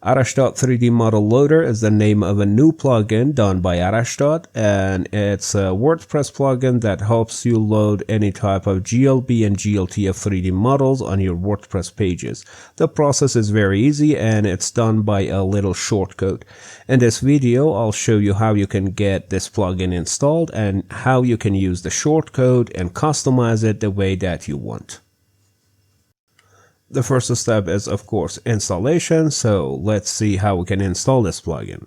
Arashtad 3D Model Loader is the name of a new plugin done by Arashtad, and it's a WordPress plugin that helps you load any type of GLB and GLTF 3D models on your WordPress pages. The process is very easy and it's done by a little shortcode. In this video, I'll show you how you can get this plugin installed and how you can use the shortcode and customize it the way that you want. The first step is, of course, installation, so let's see how we can install this plugin.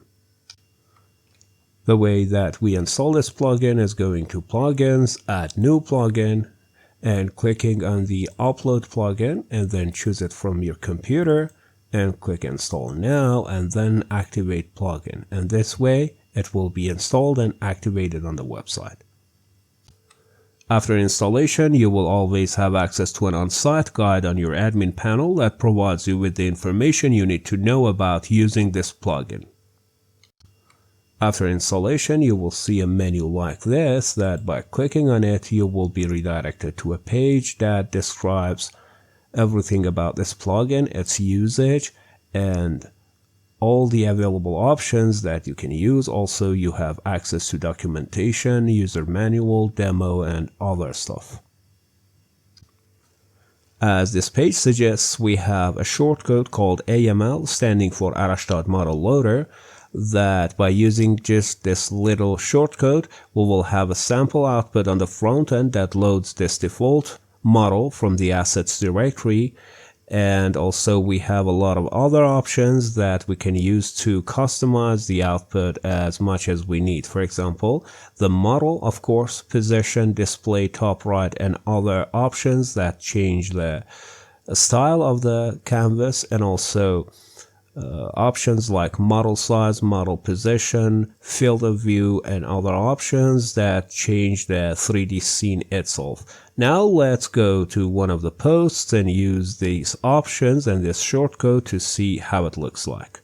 The way that we install this plugin is going to Plugins, Add New Plugin, and clicking on the Upload plugin, and then choose it from your computer, and click Install Now, and then Activate Plugin. And this way, it will be installed and activated on the website. After installation, you will always have access to an on-site guide on your admin panel that provides you with the information you need to know about using this plugin. After installation, you will see a menu like this that by clicking on it, you will be redirected to a page that describes everything about this plugin, its usage, and all the available options that you can use. Also, you have access to documentation, user manual, demo, and other stuff. As this page suggests, we have a shortcode called AML, standing for Arashtad Model Loader, that by using just this little shortcode, we will have a sample output on the front end that loads this default model from the assets directory. And also we have a lot of other options that we can use to customize the output as much as we need. For example, the model, of course, position, display, top right, and other options that change the style of the canvas, and also options like model size, model position, field of view, and other options that change the 3D scene itself. Now let's go to one of the posts and use these options and this shortcode to see how it looks like.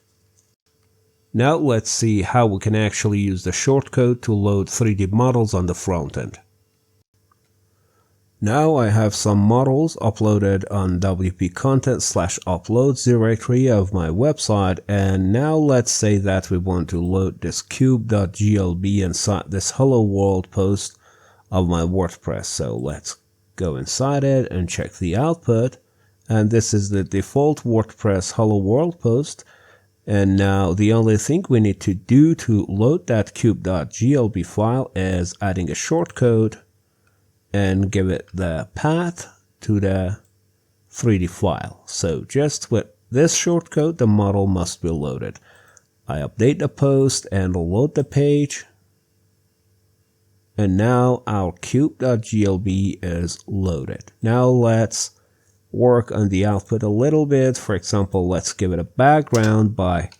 Now let's see how we can actually use the shortcode to load 3D models on the front end. Now I have some models uploaded on wp-content/uploads directory of my website, and now let's say that we want to load this cube.glb inside this hello world post of my WordPress. So let's go inside it and check the output, and this is the default WordPress hello world post. And now the only thing we need to do to load that cube.glb file is adding a shortcode and give it the path to the 3D file. So just with this shortcode, the model must be loaded. I update the post and load the page. And now our cube.glb is loaded. Now let's work on the output a little bit. For example, let's give it a background by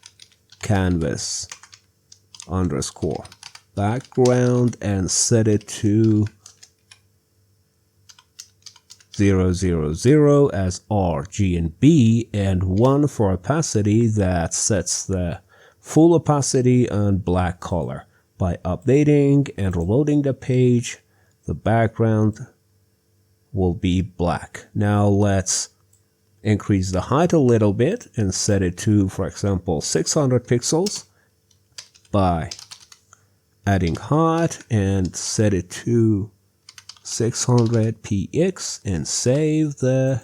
canvas_background and set it to 000 as R, G, and B, and 1 for opacity that sets the full opacity on black color. By updating and reloading the page, the background will be black. Now let's increase the height a little bit and set it to, for example, 600 pixels by adding height and set it to 600 px and save the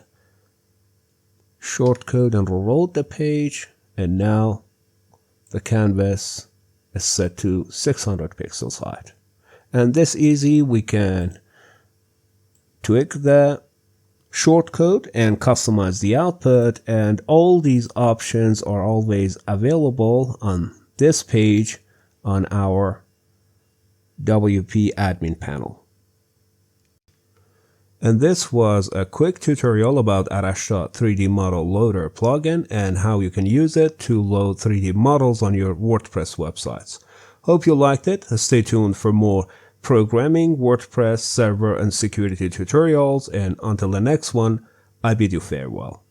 shortcode and reload the page, and now the canvas is set to 600 pixels height. And this easy, we can tweak the shortcode and customize the output, and all these options are always available on this page on our WP admin panel. And this was a quick tutorial about Arashtad 3D Model Loader plugin and how you can use it to load 3D models on your WordPress websites. Hope you liked it. Stay tuned for more programming, WordPress, server, and security tutorials, and until the next one, I bid you farewell.